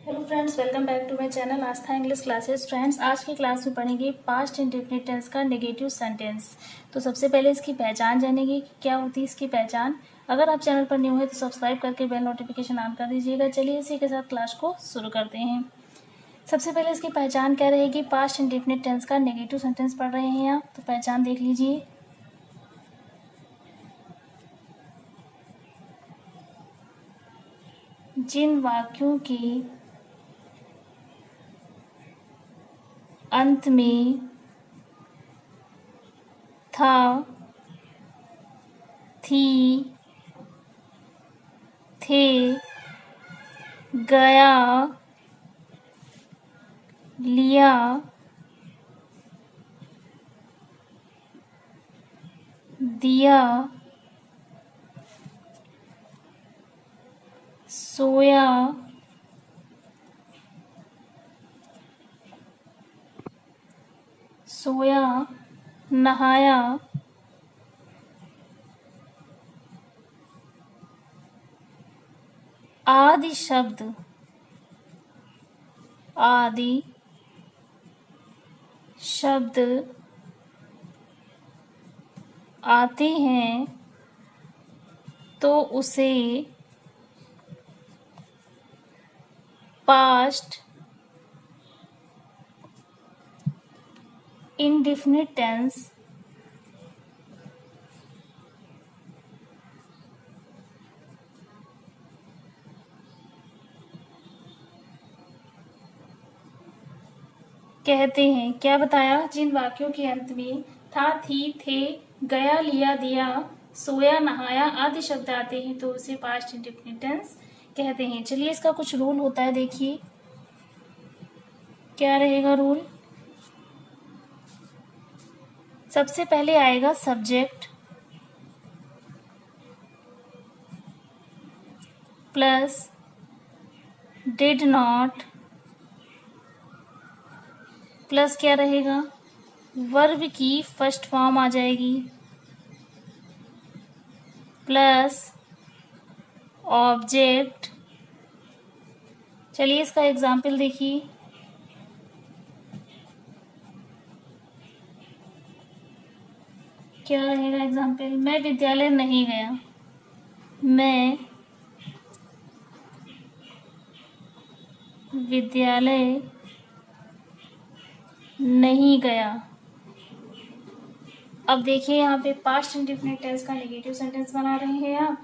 Hello friends, welcome back to my channel Aastha English classes. Friends, आज की class में पढ़ेंगे पास्ट इंडेफिनिट टेंस का नेगेटिव सेंटेंस। तो सबसे पहले इसकी पहचान जानेंगे कि क्या होती है इसकी पहचान। अगर आप चैनल पर न्यू है तो सब्सक्राइब करके बेल नोटिफिकेशन ऑन कर दीजिएगा। चलिए इसी के साथ क्लास को शुरू करते हैं। सबसे पहले इसकी पहचान क्या रहेगी। पास्ट इंडेफिनिट टेंस का नेगेटिव सेंटेंस पढ़ रहे हैं आप, तो पहचान देख लीजिए। जिन वाक्यों के अंत में था, थी, थे, गया, लिया, दिया, सोया, नहाया, आदि शब्द आते हैं तो उसे पास्ट इंडेफिनिट टेंस कहते हैं। क्या बताया, जिन वाक्यों के अंत में था, थी, थे, गया, लिया, दिया, सोया, नहाया आदि शब्द आते हैं तो उसे पास्ट इंडेफिनिट टेंस कहते हैं। चलिए इसका कुछ रूल होता है, देखिए क्या रहेगा रूल। सबसे पहले आएगा subject plus did not plus क्या रहेगा, वर्ब की फर्स्ट फॉर्म आ जाएगी प्लस ऑब्जेक्ट। चलिए इसका एग्जाम्पल देखिए। क्या रहेगा एग्जाम्पल। मैं विद्यालय नहीं गया। मैं विद्यालय नहीं गया। अब देखिए यहाँ पे पास्ट इंडेफिनिट टेंस का नेगेटिव सेंटेंस बना रहे हैं आप।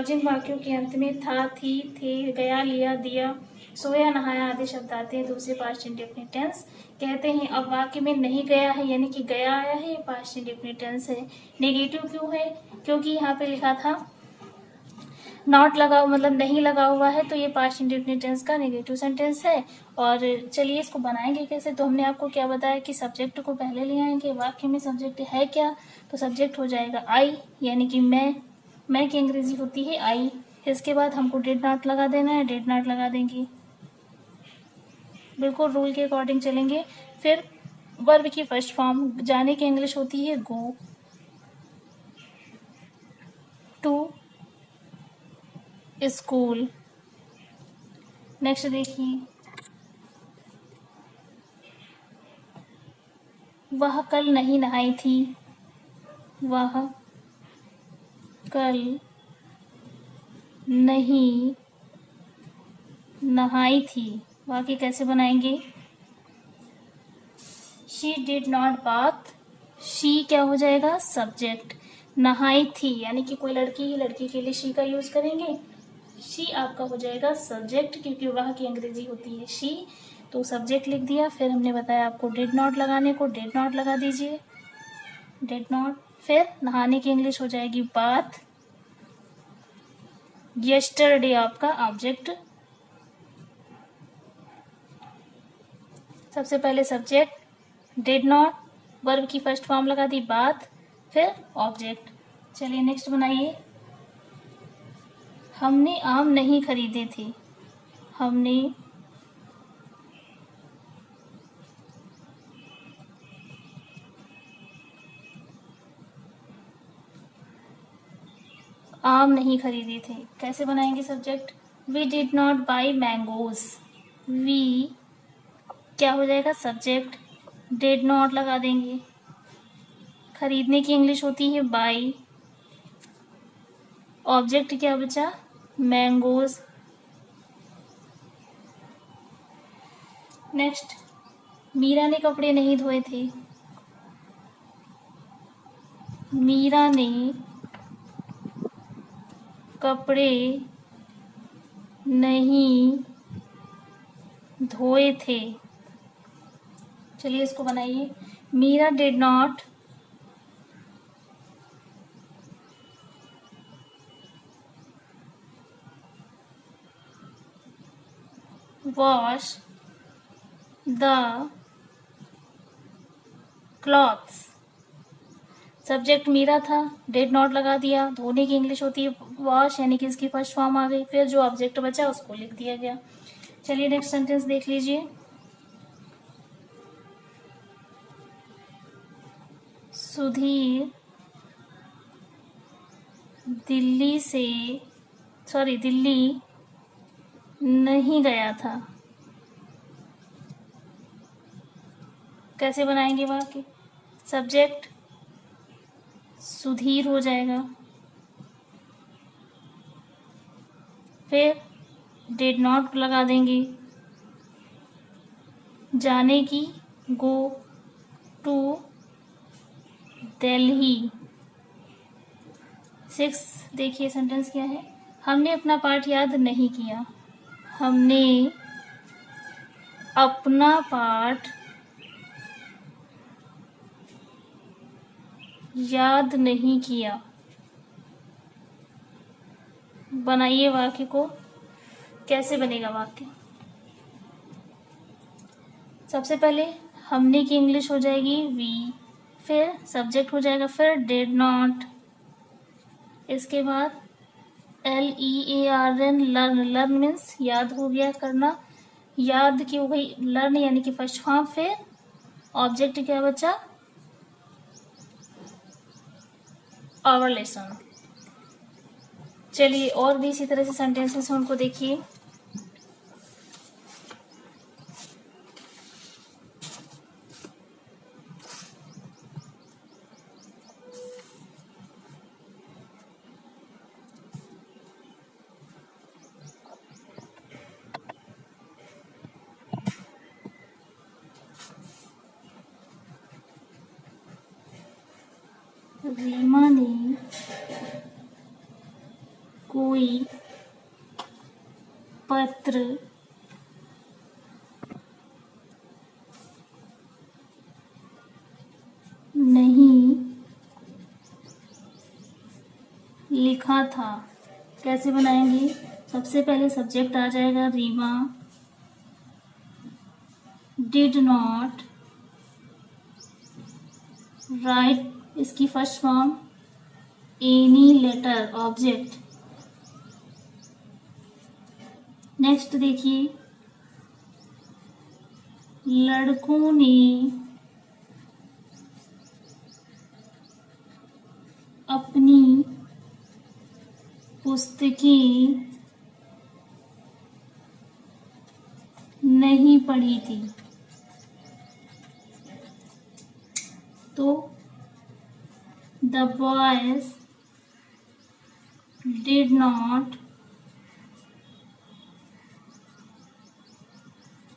जिन वाक्यों के अंत में था, थी, थे, गया, लिया, दिया, सोया, नहाया आदि शब्द आते हैं तो उसे पास्ट इंडेफिनिट टेंस कहते हैं। अब वाक्य में नहीं गया है यानी कि गया आया है, पास्ट इंडेफिनिट टेंस है। नेगेटिव क्यों है, क्योंकि यहाँ पे लिखा था नॉट लगा, मतलब नहीं लगा हुआ है, तो ये पास्ट इंडेफिनिट टेंस का नेगेटिव सेंटेंस है। और चलिए इसको बनाएंगे कैसे। तो हमने आपको क्या बताया कि सब्जेक्ट को पहले ले आएंगे। वाक्य में सब्जेक्ट है क्या, तो सब्जेक्ट हो जाएगा आई यानी कि मैं की अंग्रेजी होती है आई। इसके बाद हमको डिड नॉट लगा देना है, डिड नॉट लगा देंगे, बिल्कुल रूल के अकॉर्डिंग चलेंगे। फिर वर्ब की फर्स्ट फॉर्म जाने की इंग्लिश होती है गो, टू स्कूल। नेक्स्ट देखिए, वह कल नहीं नहाई थी। वह कल नहीं नहाई थी। वाक्य कैसे बनाएंगे। She did not bath. She क्या हो जाएगा, सब्जेक्ट। नहाई थी यानी कि कोई लड़की ही, लड़की के लिए शी का यूज करेंगे। शी आपका हो जाएगा सब्जेक्ट, क्योंकि वह की अंग्रेजी होती है शी, तो सब्जेक्ट लिख दिया। फिर हमने बताया आपको डिड नॉट लगाने को, डिड नॉट लगा दीजिए, डिड नॉट। फिर नहाने की इंग्लिश हो जाएगी बाथ। यस्टरडे आपका ऑब्जेक्ट। सबसे पहले सब्जेक्ट, डिड नॉट, वर्ब की फर्स्ट फॉर्म लगा दी बाथ, फिर ऑब्जेक्ट। चलिए नेक्स्ट बनाइए। हमने आम नहीं खरीदे थे। हमने आम नहीं खरीदे थे। कैसे बनाएंगे subject. We did not buy mangoes. We क्या हो जाएगा, सब्जेक्ट, डिड नॉट लगा देंगे। खरीदने की इंग्लिश होती है बाई। ऑब्जेक्ट क्या बचा, मैंगोज। नेक्स्ट, मीरा ने कपड़े नहीं धोए थे। मीरा ने कपड़े नहीं धोए थे। चलिए इसको बनाइए। Meera did not wash the clothes. Subject Meera था, डिड नॉट लगा दिया। धोने की इंग्लिश होती है वॉश, यानी कि इसकी फर्स्ट फॉर्म आ गई। फिर जो ऑब्जेक्ट बचा उसको लिख दिया गया। चलिए नेक्स्ट सेंटेंस देख लीजिए। सुधीर दिल्ली नहीं गया था। कैसे बनाएंगे वाक्य, सब्जेक्ट सुधीर हो जाएगा, फिर डिड नॉट लगा देंगे। जाने की, गो टू दिल्ली। 6 देखिए सेंटेंस क्या है। हमने अपना पाठ याद नहीं किया। हमने अपना पाठ याद नहीं किया। बनाइए वाक्य को। कैसे बनेगा वाक्य, सबसे पहले हमने की इंग्लिश हो जाएगी वी, फिर सब्जेक्ट हो जाएगा, फिर डिड नॉट, इसके बाद LEARN लर्न। लर्न मीन्स याद हो गया, करना, याद की हो गई लर्न यानी कि फर्स्ट फॉर्म। फिर ऑब्जेक्ट क्या बचा, आवर लेसन। चलिए और भी इसी तरह से सेंटेंसेस हैं, उनको देखिए। रीमा ने कोई पत्र नहीं लिखा था। कैसे बनाएंगे, सबसे पहले सब्जेक्ट आ जाएगा रीमा, डिड नॉट राइट, इसकी first form any letter, object. Next देखिए, लड़कों ने अपनी पुस्तकें नहीं पढ़ी थी। तो the boys did not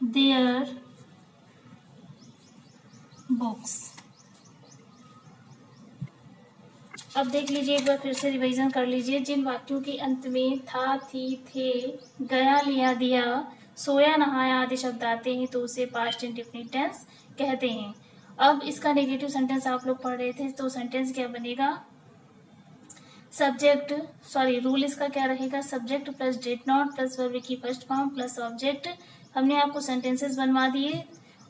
their books. अब देख लीजिए, एक बार फिर से रिवीजन कर लीजिए। जिन वाक्यों के अंत में था, थी, थे, गया, लिया, दिया, सोया, नहाया आदि शब्द आते हैं तो उसे पास्ट इंडेफिनिट टेंस कहते हैं। अब इसका नेगेटिव सेंटेंस आप लोग पढ़ रहे थे, तो सेंटेंस क्या बनेगा, सब्जेक्ट, सॉरी रूल इसका क्या रहेगा, subject plus did not plus verb की फर्स्ट फॉर्म प्लस ऑब्जेक्ट। हमने आपको सेंटेंसेस बनवा दिए।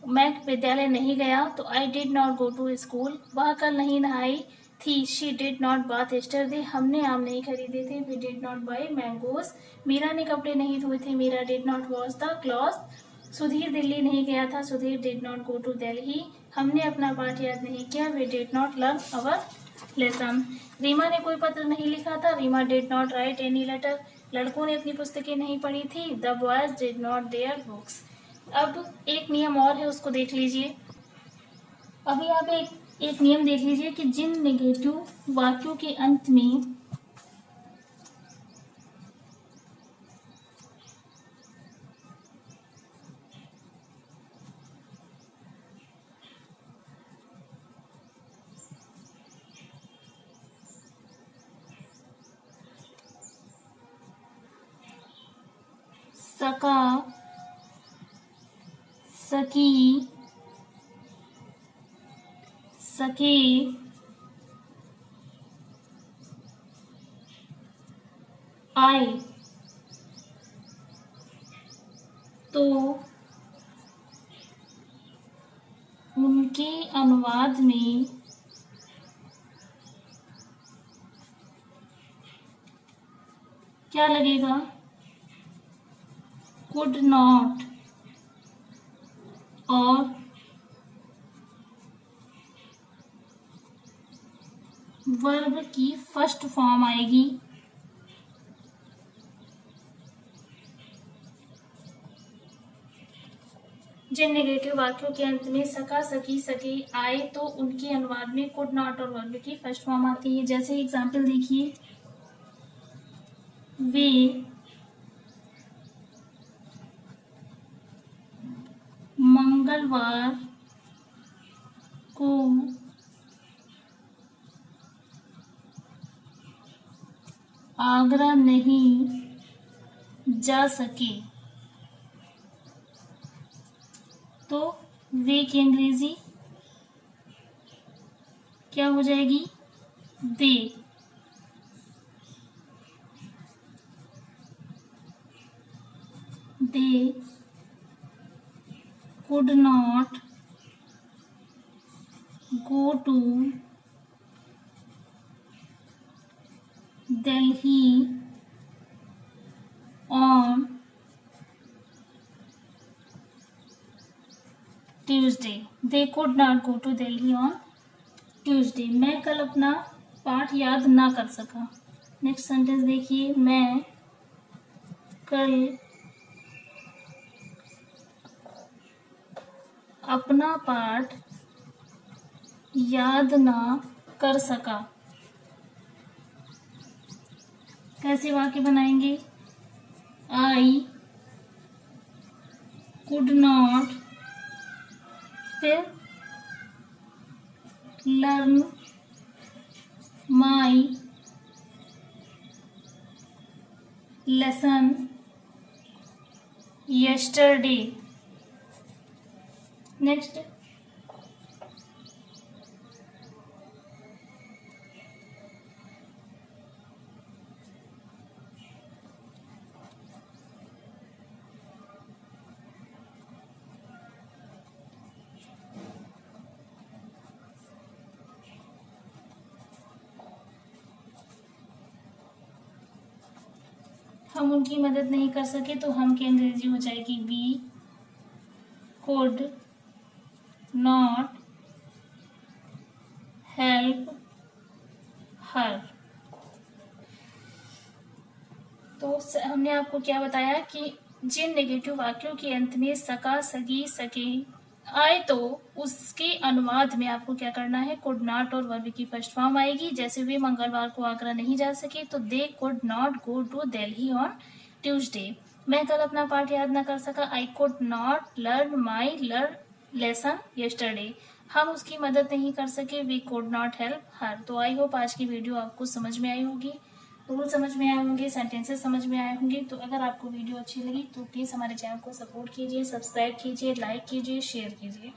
मैं विद्यालय नहीं गया, तो I did not go to school. वह कल नहीं नहाई थी, she did not bath yesterday. हमने आम नहीं खरीदे थे, we did not buy mangoes. Meera ने कपड़े नहीं धोए थे, Meera did not wash the cloth. Sudhir Delhi नहीं गया था, Sudhir did not go to Delhi. हमने अपना पाठ याद नहीं किया, we did not learn our lesson. Reema ने कोई पत्र नहीं लिखा था, Reema did not write any letter. लड़कों ने अपनी पुस्तकें नहीं पढ़ी थी, the boys did not their books. अब एक नियम और है, उसको देख लीजिए। अभी यहाँ पे एक नियम देख लीजिए कि जिन नेगेटिव वाक्यों के अंत में सका, सकी, सके, आए, तो उनके अनुवाद में क्या लगेगा? कुड नॉट और वर्ब की फर्स्ट फॉर्म आएगी। जिन नेगेटिव वाक्यों के अंत में सका, सकी, सके आए तो उनके अनुवाद में कुड नॉट और वर्ब की फर्स्ट फॉर्म आती है। जैसे एग्जाम्पल देखिए, वे मंगलवार को आगरा नहीं जा सके, तो वे की अंग्रेजी क्या हो जाएगी? दे। दे could not go to Delhi on Tuesday. They could not go to Delhi on Tuesday. मैं कल अपना पाठ याद ना कर सका। नेक्स्ट सेंटेंस देखिए, मैं कल अपना पाठ याद ना कर सका। कैसे वाक्य बनाएंगे? आई कुड नॉट, फिर learn my lesson yesterday. Next, हम उनकी मदद नहीं कर सके तो हम की अंग्रेजी हो जाएगी we could not help her. तो हमने आपको क्या बताया कि जिन नेगेटिव वाक्यों के अंत में सका, सगी, सके आए तो उसके अनुवाद में आपको क्या करना है? कुड नॉट और वर्ब की फर्स्ट फॉर्म आएगी। जैसे वे मंगलवार को आगरा नहीं जा सके तो they could not go to Delhi on Tuesday. मैं कल अपना पाठ याद ना कर सका, I could not learn my lesson yesterday. हम उसकी मदद नहीं कर सके, we could not help her. तो आई होप आज की वीडियो आपको समझ में आई होगी, रूल समझ में आए होंगे, सेंटेंसेस समझ में आए होंगे। तो अगर आपको वीडियो अच्छी लगी तो प्लीज़ हमारे चैनल को सपोर्ट कीजिए, सब्सक्राइब कीजिए, लाइक कीजिए, शेयर कीजिए।